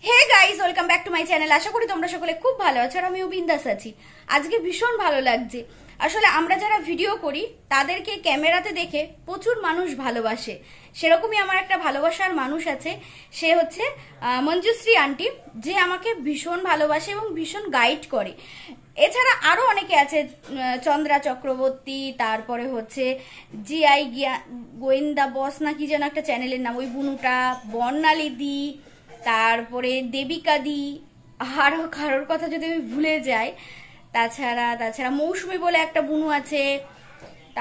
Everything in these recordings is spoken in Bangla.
Hey guys, welcome back to my channel. আশা করি তোমরা সকলে খুব ভালো আছো আর আমিও বিন্দাস আছি। আজকে ভীষণ ভালো লাগছে। আসলে আমরা যারা ভিডিও করি তাদেরকে ক্যামেরাতে দেখে প্রচুর মানুষ ভালোবাসে। সেরকমই আমার একটা ভালোবাসার মানুষ আছে, সে হচ্ছে মঞ্জুশ্রী আন্টি, যে আমাকে ভীষণ ভালোবাসে এবং ভীষণ গাইড করে। এছাড়া আরো অনেকে আছে, চন্দ্রা চক্রবর্তী, তারপরে হচ্ছে জিআই গোয়েন্দা বস না কি যেন একটা চ্যানেলের নাম, ওই বুনুটা, বর্ণালী, তারপরে দেবিকা দি, আরো কারোর কথা যদি আমি ভুলে যাই, তাছাড়া মৌসুমী বলে একটা বুনু আছে,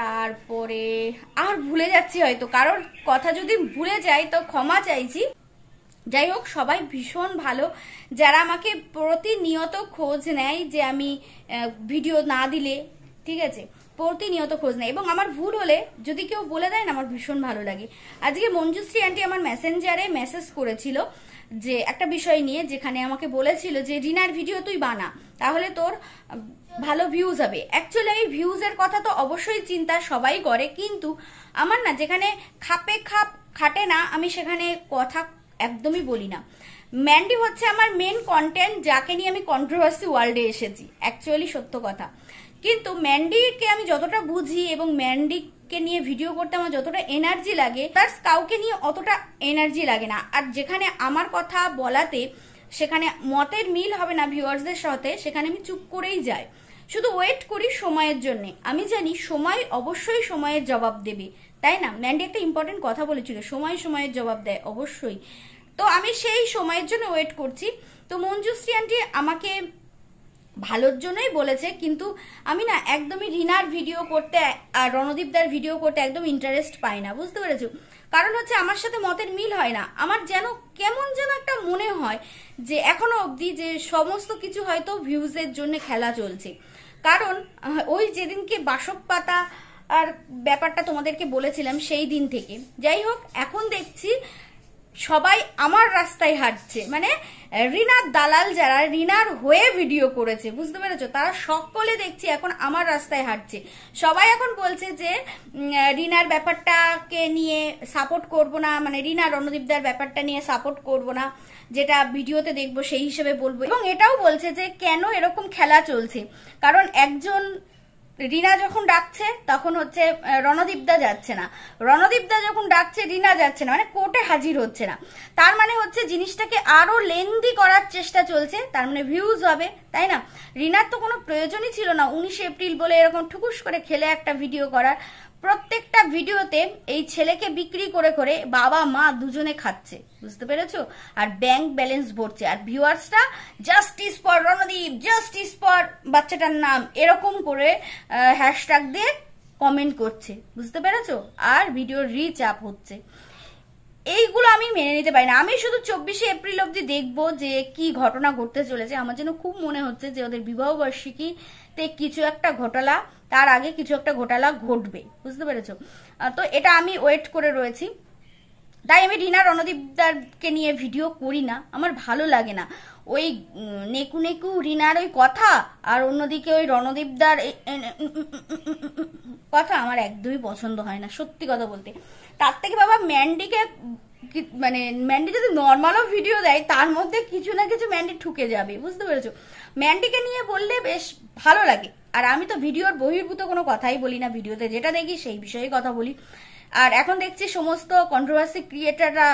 তারপরে আর ভুলে যাচ্ছি, হয়তো কারোর কথা যদি ভুলে যাই তো ক্ষমা চাইছি। যাই হোক, সবাই ভীষণ ভালো, যারা আমাকে প্রতিনিয়ত খোঁজ নেয় যে আমি ভিডিও না দিলে, ঠিক আছে, প্রতিনিয়ত খোঁজ নেয় এবং আমার ভুল হলে যদি কেউ বলে দেয় না, আমার ভীষণ ভালো লাগে। আজকে মঞ্জুশ্রী আন্টি আমার মেসেঞ্জারে মেসেজ করেছিল যে একটা বিষয় নিয়ে, যেখানে আমাকে বলেছিল যে রিনার ভিডিও তুই বানা, তাহলে তোর ভালো ভিউজ হবে। অ্যাকচুয়ালি এই ভিউজের কথা তো অবশ্যই চিন্তা সবাই করে, কিন্তু আমার না, যেখানে খাপে খাপ খাটে না, আমি সেখানে কথা একদমই বলি না। ম্যান্ডি হচ্ছে আমার মেন কন্টেন্ট, যাকে নিয়ে আমি কন্ট্রোভার্সি ওয়ার্ল্ডে এসেছি, অ্যাকচুয়ালি সত্য কথা। কিন্তু ম্যান্ডিকে আমি যতটা বুঝি এবং ম্যান্ডিকে নিয়ে ভিডিও করতে আমার যতটা এনার্জি লাগে, তার কাউকে নিয়ে অতটা এনার্জি লাগে না। আর যেখানে আমার কথা বলাতে সেখানে মতের মিল হবে না ভিউয়ার্সদের সাথে, সেখানে আমি চুপ করেই যাই, শুধু ওয়েট করি সময়ের জন্য। আমি জানি সময় অবশ্যই সময়ের জবাব দেবে, তাই না? ম্যান্ডি একটা ইম্পর্টেন্ট কথা বলেছিল, সময় সময়ের জবাব দেয় অবশ্যই। তো আমি সেই সময়ের জন্য ওয়েট করছি। তো মঞ্জুশ্রী আন্টি আমাকে ভালোর জন্যই বলেছে, কিন্তু আমি না একদমই রিনার ভিডিও করতে আর রণদীপদার ভিডিও করতে একদম ইন্টারেস্ট পাই না, বুঝতে পেরেছো? কারণ হচ্ছে আমার সাথে মতের মিল হয় না। আমার যেন কেমন যেন একটা মনে হয় যে এখনো অবধি যে সমস্ত কিছু হয়তো ভিউজের জন্য খেলা চলছে। কারণ ওই যেদিনকে বাসক পাতা আর ব্যাপারটা তোমাদেরকে বলেছিলাম, সেই দিন থেকে যাই হোক, এখন দেখছি সবাই আমার রাস্তায় হাঁটছে, মানে রিনার দালাল যারা রিনার হয়ে ভিডিও করেছে, বুঝতে পেরেছো, তারা সকলে দেখছি এখন আমার রাস্তায় হাঁটছে। সবাই এখন বলছে যে রিনার ব্যাপারটাকে নিয়ে সাপোর্ট করব না, মানে রিনা রণদীপদার ব্যাপারটা নিয়ে সাপোর্ট করব না, যেটা ভিডিওতে দেখবো সেই হিসেবে বলবো। এবং এটাও বলছে যে কেন এরকম খেলা চলছে, কারণ একজন রিনা যখন ডাকছে তখন হচ্ছে রণদীপদা যাচ্ছে না, রণদীপদা যখন ডাকছে রিনা যাচ্ছে না, মানে কোর্টে হাজির হচ্ছে না। তার মানে হচ্ছে জিনিসটাকে আরো লেন্দি করার চেষ্টা চলছে, তার মানে ভিউজ হবে, তাই না? রিনার তো কোনো প্রয়োজনই ছিল না 19 এপ্রিল বলে এরকম ঠুকুস করে খেলে একটা ভিডিও করার। প্রত্যেকটা ভিডিওতে এই ছেলেকে বিক্রি করে করে বাবা মা দুজনে খাচ্ছে, বুঝতে পেরেছো? আর ব্যাংক ব্যালেন্স ভরছে, আর ভিউয়ার্সরা justice for Randeep, justice for বাচ্চাটার নাম এরকম করে হ্যাশট্যাগ দিয়ে কমেন্ট করছে, বুঝতে পেরেছো? আর ভিডিওর রিচ আপ হচ্ছে। এইগুলো আমি মেনে নিতে পারি না। আমি শুধু 24 এপ্রিল অব্দি দেখবো যে কি ঘটনা ঘটতে চলেছে। আমার যেন খুব মনে হচ্ছে যে ওদের বিবাহ বার্ষিকীতে কিছু একটা ঘটনা, তার আগে কিছু একটা ঘটনা ঘটবে, বুঝতে পেরেছো? তো এটা আমি ওয়েট করে রয়েছি। তাই আমি রিনা রণদীপদারকে নিয়ে ভিডিও করি না, আমার ভালো লাগে না ওই নেকু নেকু রিনার ওই কথা, আর অন্যদিকে ওই রণদীপদার কথা আমার একদমই পছন্দ হয় না, সত্যি কথা বলতে। তার থেকে বাবা ম্যান্ডিকে, মানে ম্যান্ডি যদি নর্মালও ভিডিও দেয় তার মধ্যে কিছু না কিছু ম্যান্ডি ঠুকে যাবে, বুঝতে পেরেছো? ম্যান্ডিকে নিয়ে বললে বেশ ভালো লাগে। আর আমি তো ভিডিওর বহির্ভূত কোনো কথাই বলি না, ভিডিওতে যেটা দেখি সেই বিষয়ে কথা বলি। আর এখন দেখছি সমস্ত কন্ট্রোভার্সি ক্রিয়েটাররা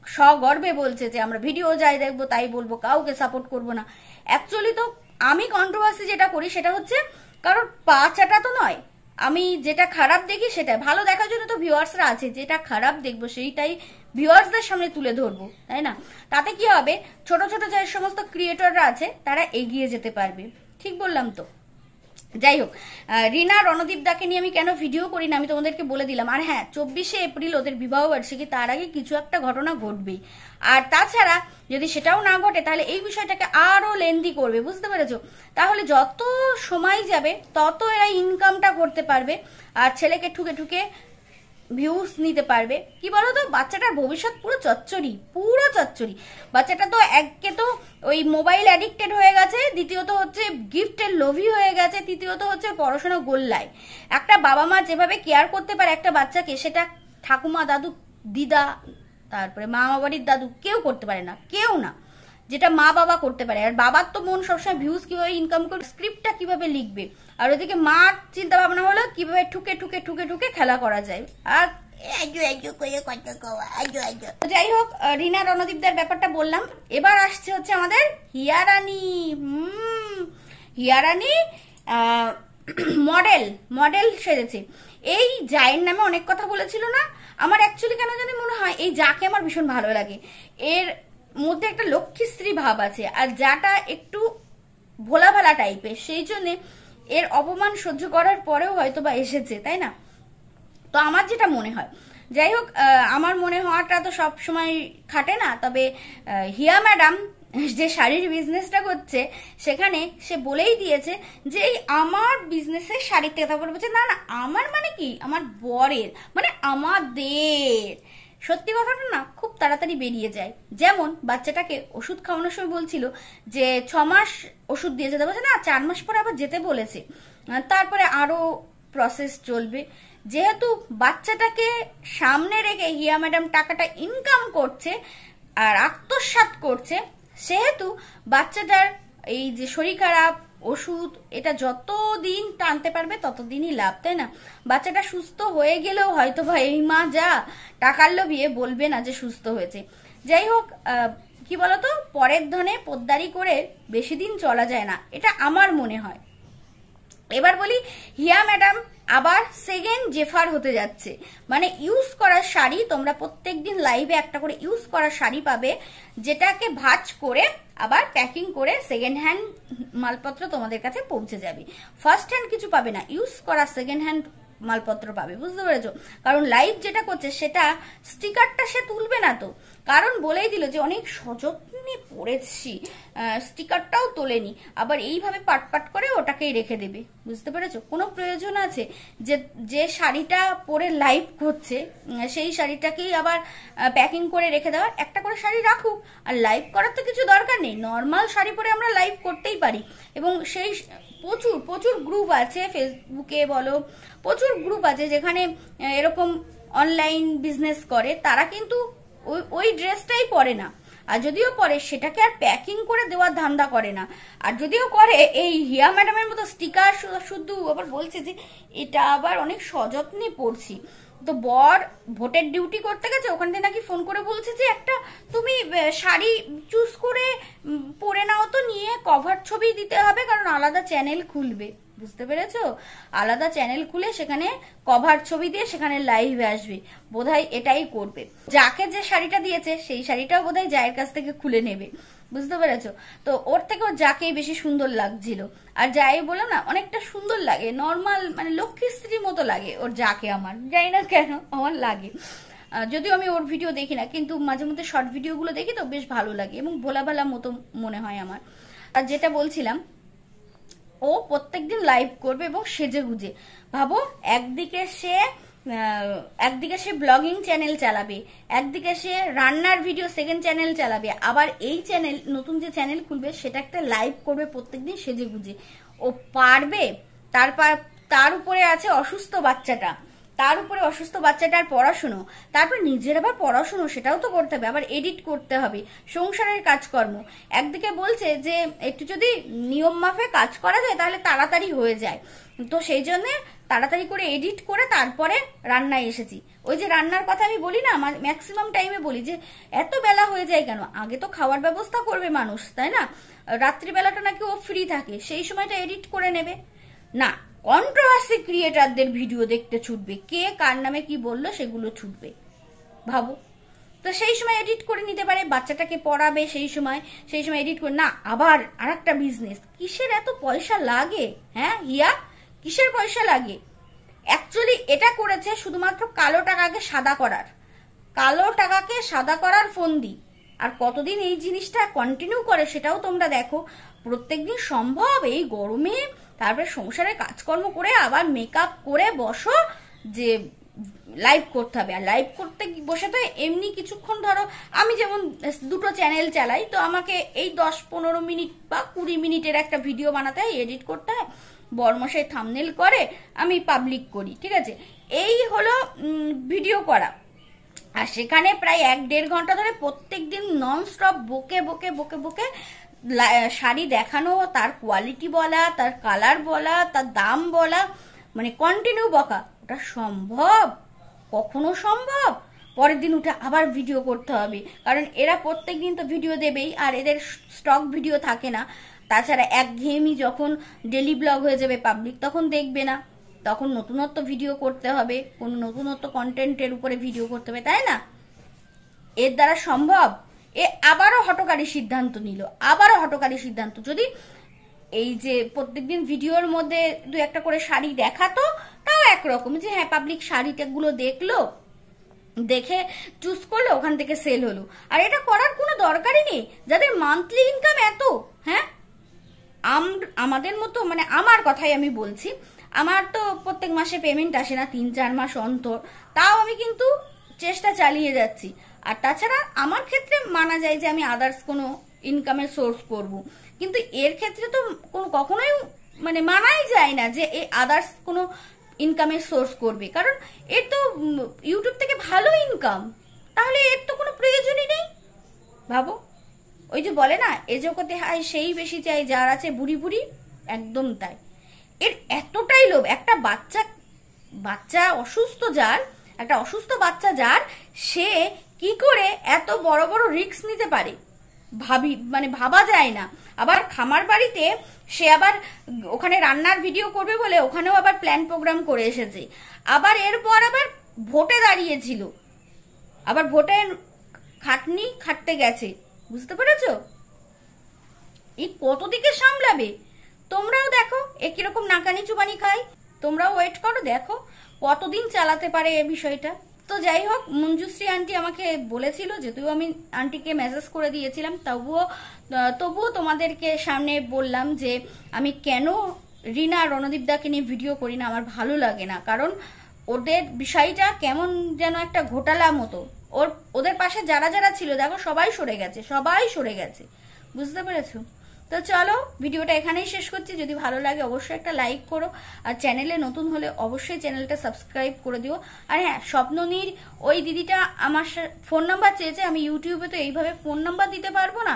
সগর্বে বলছে যে আমরা ভিডিও যাই দেখবো তাই বলবো, কাউকে সাপোর্ট করবো না। অ্যাকচুয়ালি তো আমি কন্ট্রোভার্সি যেটা করি সেটা হচ্ছে কারণ পা চাটা তো নয়, আমি যেটা খারাপ দেখি সেটাই ভালো দেখার জন্য তো ভিউয়ার্সরা আছে, যেটা খারাপ দেখবো সেইটাই ভিউয়ার্সদের সামনে তুলে ধরবো, তাই না? তাতে কি হবে, ছোট ছোট যে সমস্ত ক্রিয়েটররা আছে তারা এগিয়ে যেতে পারবে। ঠিক বললাম তো? যাই হোক, রিনা রণদীপদাকে নিয়ে আমি কেন ভিডিও করি না আমি তোমাদেরকে বলে দিলাম। আর হ্যাঁ, 24 এপ্রিল ওদের বিবাহ বার্ষিকী, তার আগে কিছু একটা ঘটনা ঘটবেই। আর তাছাড়া যদি সেটাও না ঘটে তাহলে এই বিষয়টাকে আরো লেন্দি করবে, বুঝতে পেরেছো? তাহলে যত সময় যাবে তত এরা ইনকামটা করতে পারবে আর ছেলেকে ঠুকে ঠুকে ভিউজ নিতে পারবে। কি বলতো, বাচ্চাটার ভবিষ্যৎ পুরো চচ্চড়ি, পুরো চচ্চড়ি। বাচ্চাটা তো একে তো ওই মোবাইল অ্যাডিক্টেড হয়ে গেছে, দ্বিতীয়ত হচ্ছে গিফটের লোভী হয়ে গেছে, তৃতীয়ত হচ্ছে পড়াশোনা গোল্লায়। একটা বাবা মা যেভাবে কেয়ার করতে পারে একটা বাচ্চাকে, সেটা ঠাকুমা, দাদু, দিদা, তারপরে মামা বাড়ির দাদু কেউ করতে পারে না, কেউ না। যেটা মা বাবা করতে পারে। আর বাবার তো মন সবসময় ভিউজ কিভাবে ইনকাম করবে, স্ক্রিপ্টটা কিভাবে লিখবে, আর ওদিকে মার চিন্তা ভাবনা হলো কিভাবে ঠুকে ঠুকে ঠুকে ঠুকে খেলা করা যায়। আর যাই হোক, রিনা রণদীপদার ব্যাপারটা বললাম। এবার আসছে হচ্ছে আমাদের হিয়ারানি। হিয়ারানি মডেল সেজেছে। এই জায়ের নামে অনেক কথা বলেছিল না, আমার অ্যাকচুয়ালি কেন জানি মনে হয় এই যাকে আমার ভীষণ ভালো লাগে। এর মধ্যে একটা লক্ষ্মীশ্রী ভাব আছে, আর যাটা একটু ভোলা ভালা টাইপের, সেই জন্যে এর অপমান সহ্য করার পরেও হয়তো বা এসেছে, তাই না? তো আমার যেটা মনে হয়, যাই হোক, আমার মনে হওয়াটা তো সব সময় খাটে না। তবে হিয়া ম্যাডাম যে শাড়ির বিজনেসটা করছে, সেখানে সে বলেই দিয়েছে যে এই আমার বিজনেসের শাড়ির থেকে, তারপরে বলছে না না আমার মানে কি, আমার বরের মানে আমাদের। সত্যি কথাটা না খুব তাড়াতাড়ি বেরিয়ে যায়। যেমন বাচ্চাটাকে ওষুধ খাওয়ানোর সময় বলছিল যে 6 মাস ওষুধ দিয়েছে, বলছে না 4 মাস পরে আবার যেতে বলেছে, তারপরে আরো প্রসেস চলবে। যেহেতু বাচ্চাটাকে সামনে রেখে হিয়া ম্যাডাম টাকাটা ইনকাম করছে আর আত্মসাৎ করছে, সেহেতু বাচ্চাটার এই যে শরীর খারাপ ওষুধ, এটা যতদিন টানতে পারবে ততদিনই লাভ, তাই না? বাচ্চাটা সুস্থ হয়ে গেলেও হয়তো বা এই মা যা টাকার লোভিয়ে বলবে না যে সুস্থ হয়েছে। যাই হোক, কি বলতো, পরের ধনে পোদ্দারি করে বেশি দিন চলা যায় না, এটা আমার মনে হয়। এবার বলি, হিয়া ম্যাডাম আবার সেকেন্ড জেফার হতে যাচ্ছে। মানে ইউজ করা শাড়ি, তোমরা প্রত্যেকদিন লাইভে একটা করে ইউজ করা শাড়ি পাবে, যেটাকে ভাঁজ করে আবার প্যাকিং করে সেকেন্ড হ্যান্ড মালপত্র তোমাদের কাছে পৌঁছে যাবে। ফার্স্ট হ্যান্ড কিছু পাবে না, ইউজ করা সেকেন্ড হ্যান্ড মালপত্র পাবে, বুঝতে পেরেছো? কারণ লাইভ যেটা করছে সেটা স্টিকারটা সে তুলবে না তো, কারণ বলেই দিল যে অনেক সযত্নে পড়েছি, স্টিকারটাও তোলেনি, আবার এইভাবে পাট পাট করে ওটাকেই রেখে দেবে, বুঝতে পেরেছো? কোনো প্রয়োজন আছে যে যে শাড়িটা পরে লাইভ করছে সেই শাড়িটাকেই আবার প্যাকিং করে রেখে দেওয়ার? একটা করে শাড়ি রাখুক, আর লাইভ করার তো কিছু দরকার নেই, নর্মাল শাড়ি পরে আমরা লাইভ করতেই পারি। এবং সেই প্রচুর প্রচুর গ্রুপ আছে, ফেসবুকে বলো প্রচুর গ্রুপ আছে যেখানে এরকম অনলাইন বিজনেস করে, তারা কিন্তু ওই ড্রেসটাই পরে না, আর যদিও পরে সেটাকে আর প্যাকিং করে দেওয়ার ধান্দা করে না। আর যদিও করে, এই হিয়া ম্যাডামের মতো স্টিকার শুধু আবার বলছে যে এটা আবার অনেক সযত্নে পড়ছি। তো বর ভোটের ডিউটি করতে গেছে, ওখান থেকে নাকি ফোন করে বলছে যে একটা তুমি শাড়ি চুজ করে পরে নাও তো, নিয়ে কভার ছবি দিতে হবে, কারণ আলাদা চ্যানেল খুলবে, বুঝতে পেরেছো? আলাদা চ্যানেল খুলে সেখানে কভার ছবি দিয়ে সেখানে লাইভে আসবে, বোধহয় এটাই করবে। যাকে যে শাড়িটা দিয়েছে সেই শাড়িটাও বোধহয় জায়ের কাছ থেকে খুলে নেবে, বুঝতে পেরেছো? তো ওর থেকে ওর যাকেই বেশি সুন্দর লাগছিল। আর যাই বলো না, অনেকটা সুন্দর লাগে, নর্মাল মানে লক্ষ্মীশ্রীর মতো লাগে ওর যাকে, আমার জানি না কেন আমার লাগে। যদিও আমি ওর ভিডিও দেখি না, কিন্তু মাঝে মধ্যে শর্ট ভিডিওগুলো দেখি তো বেশ ভালো লাগে এবং ভোলা ভালা মতো মনে হয় আমার। আর যেটা বলছিলাম, ও প্রত্যেকদিন লাইভ করবে এবং সেজে গুজে, ভাবো একদিকে সে ব্লগিং চ্যানেল চালাবে, একদিকে সে রান্নার ভিডিও সেকেন্ড চ্যানেল চালাবে, আবার এই চ্যানেল নতুন যে চ্যানেল খুলবে সেটা একটা লাইভ করবে প্রত্যেকদিন সেজে গুজে। ও পারবে? তার উপরে আছে অসুস্থ বাচ্চাটা, আর পড়াশুনো, তারপর নিজের আবার পড়াশুনো, সেটাও তো করতে হবে, আবার এডিট করতে হবে, সংসারের কাজকর্ম। একদিকে বলছে যে একটু যদি নিয়ম মাফে কাজ করা যায় তাহলে তাড়াতাড়ি হয়ে যায়, তো সেই জন্য তাড়াতাড়ি করে এডিট করে তারপরে রান্নায় এসেছি। ওই যে রান্নার কথা আমি বলি না, আমার ম্যাক্সিমাম টাইমে বলি যে এত বেলা হয়ে যায় কেন, আগে তো খাওয়ার ব্যবস্থা করবে মানুষ, তাই না? রাত্রিবেলাটা নাকি ও ফ্রি থাকে, সেই সময়টা এডিট করে নেবে না। কন্ট্রোভার্সি ক্রিয়েটারদের ভিডিও দেখতে ছুটবে, কে কার নামে কি বললো সেগুলো ছুটবে, ভাবো তো। সেই সময় এডিট করে নিতে পারে, বাচ্চাটাকে পড়াবে সেই সময় এডিট করে না। আবার আর একটা বিজনেস, কিসের এত পয়সা লাগে? হ্যাঁ হিয়া, কিসের পয়সা লাগে? অ্যাকচুয়ালি এটা করেছে শুধুমাত্র কালো টাকাকে সাদা করার ফন্দি। আর কতদিন এই জিনিসটা কন্টিনিউ করে সেটাও তোমরা দেখো। প্রত্যেকদিন সম্ভব এই গরমে? তারপরে সংসারে কাজকর্ম করে আবার মেকআপ করে বসো যে লাইভ করতে হবে। আর লাইভ করতে বসে তো এমনি কিছুক্ষণ, ধরো আমি যেমন দুটো চ্যানেল চালাই, তো আমাকে এই 10-15 মিনিট বা 20 মিনিটের একটা ভিডিও বানাতে হয়, এডিট করতে হয়, বরমশাই থাম্বনেল করে আমি পাবলিক করি, ঠিক আছে? এই হলো ভিডিও করা। আর সেখানে প্রায় 1-1.5 ঘন্টা ধরে প্রত্যেকদিন নন স্টপ বকে বকে বকে বকে শাড়ি দেখানো, তার কোয়ালিটি বলা, তার কালার বলা, তার দাম বলা, মানে কন্টিনিউ বকা। ওটা সম্ভব? কখনো সম্ভব? পরের দিন উঠে আবার ভিডিও করতে হবে, কারণ এরা প্রত্যেকদিন তো ভিডিও দেবেই, আর এদের স্টক ভিডিও থাকে না। তাছাড়া একঘেয়েমি যখন ডেলি ব্লগ হয়ে যাবে পাবলিক, তখন দেখবে না, তখন নতুনত্ব ভিডিও করতে হবে, কোনো নতুনত্ব কন্টেন্টের উপরে ভিডিও করতে হবে, তাই না? এর দ্বারা সম্ভব? এ আবারও হঠকারী সিদ্ধান্ত নিল, আবারও হঠকারী সিদ্ধান্ত। যদি এই যে প্রত্যেকদিন ভিডিওর মধ্যে 2-1টা করে শাড়ি দেখাতো, তাও একরকম, যে হ্যাঁ পাবলিক শাড়িটাগুলো দেখলো, দেখে চুজ করলো, ওখান থেকে সেল হলো। আর এটা করার কোনো দরকারই নেই যাদের মান্থলি ইনকাম এত। হ্যাঁ, আমাদের মতো, মানে আমার কথাই আমি বলছি, আমার তো প্রত্যেক মাসে পেমেন্ট আসে না, 3-4 মাস অন্তর, তাও আমি কিন্তু চেষ্টা চালিয়ে যাচ্ছি। আর তাছাড়া আমার ক্ষেত্রে মানা যায় যে আমি আদার্স কোনো ইনকামের সোর্স করব, কিন্তু এর ক্ষেত্রে তো কখনোই মানে মানাই যায় না যে এই আদার্স কোনো ইনকামের সোর্স করবে, কারণ এর তো ইউটিউব থেকে ভালো ইনকাম, তাহলে এর তো কোনো প্রয়োজনই নেই। ভাবো, ওই যে বলে না, এ জগতে হায় সেই বেশি চাই যার আছে বুড়ি বুড়ি, একদম তাই। এর এতটাই লোভ। একটা বাচ্চা অসুস্থ, যার একটা অসুস্থ বাচ্চা যার, সে কি করে এত বড় বড় রিস্ক নিতে পারে মানে ভাবা যায় না। আবার খামার বাড়িতে সে আবার ওখানে রান্নার ভিডিও করবে বলে ওখানেও আবার প্ল্যান প্রোগ্রাম করে এসেছে। আবার এরপর আবার ভোটে দাঁড়িয়েছিল, আবার ভোটের খাটনি খাটতে গেছে, বুঝতে পেরেছো? এই কত দিকে সামলাবে? তোমরাও দেখো এ কিরকম নাকানি চুবানি খায়, তোমরাও ওয়েট করো, দেখো কতদিন চালাতে পারে এ বিষয়টা। তো যাই হোক, মঞ্জুশ্রী আন্টি আমাকে বলেছিল, যেহেতু আমি আন্টিকে মেসেজ করে দিয়েছিলাম, তবুও তোমাদেরকে সামনে বললাম যে আমি কেন রিনা রণদীপ দাকে নিয়ে ভিডিও করি না, আমার ভালো লাগে না। কারণ ওদের বিষয়টা কেমন যেন একটা ঘোটালা মতো। ওদের পাশে যারা যারা ছিল দেখো সবাই সরে গেছে, সবাই সরে গেছে, বুঝতে পেরেছো? তো চলো, ভিডিওটা এখানেই শেষ করছি। যদি ভালো লাগে অবশ্যই একটা লাইক করো, আর চ্যানেলে নতুন হলে অবশ্যই চ্যানেলটা সাবস্ক্রাইব করে দিও। আর হ্যাঁ, স্বপ্ননীর ওই দিদিটা আমার ফোন নাম্বার চেয়েছে, আমি ইউটিউবে তো এইভাবে ফোন নাম্বার দিতে পারবো না,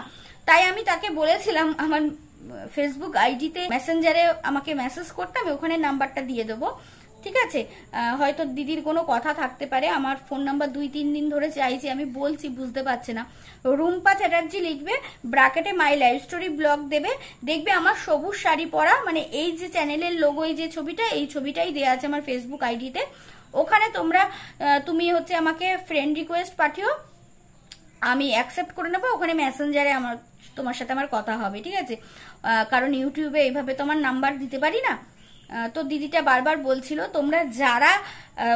তাই আমি তাকে বলেছিলাম আমার ফেসবুক আইডিতে মেসেঞ্জারে আমাকে মেসেজ করতে, আমি ওখানে নাম্বারটা দিয়ে দেবো, ঠিক আছে? হয়তো দিদির কোনো কথা থাকতে পারে, আমার ফোন নাম্বার 2-3 দিন ধরে চাইছি, আমি বলছি, বুঝতে পারছে না। রুম্পা চ্যাটার্জি লিখবে, ব্র্যাকেটে মাই লাইফ স্টোরি ব্লগ দেবে, দেখবে আমার সবুজ শাড়ি পরা, মানে এই যে চ্যানেলের লোগো, এই যে ছবিটা, এই ছবিটাই দেওয়া আছে আমার ফেসবুক আইডিতে। ওখানে তুমি হচ্ছে আমাকে ফ্রেন্ড রিকোয়েস্ট পাঠিও, আমি অ্যাকসেপ্ট করে নেবো। ওখানে মেসেঞ্জারে তোমার সাথে আমার কথা হবে, ঠিক আছে? কারণ ইউটিউবে এইভাবে তো আমার নাম্বার দিতে পারি না। তো দিদিটা বারবার বলছিল, তোমরা যারা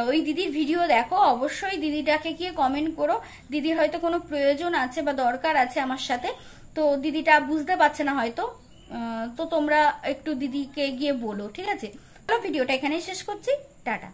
ওই দিদির ভিডিও দেখো অবশ্যই দিদিটাকে গিয়ে কমেন্ট করো, দিদির হয়তো কোনো প্রয়োজন আছে বা দরকার আছে আমার সাথে, তো দিদিটা বুঝতে পারছে না হয়তো, তো তোমরা একটু দিদিকে গিয়ে বলো, ঠিক আছে? ভিডিওটা এখানেই শেষ করছি, টাটা।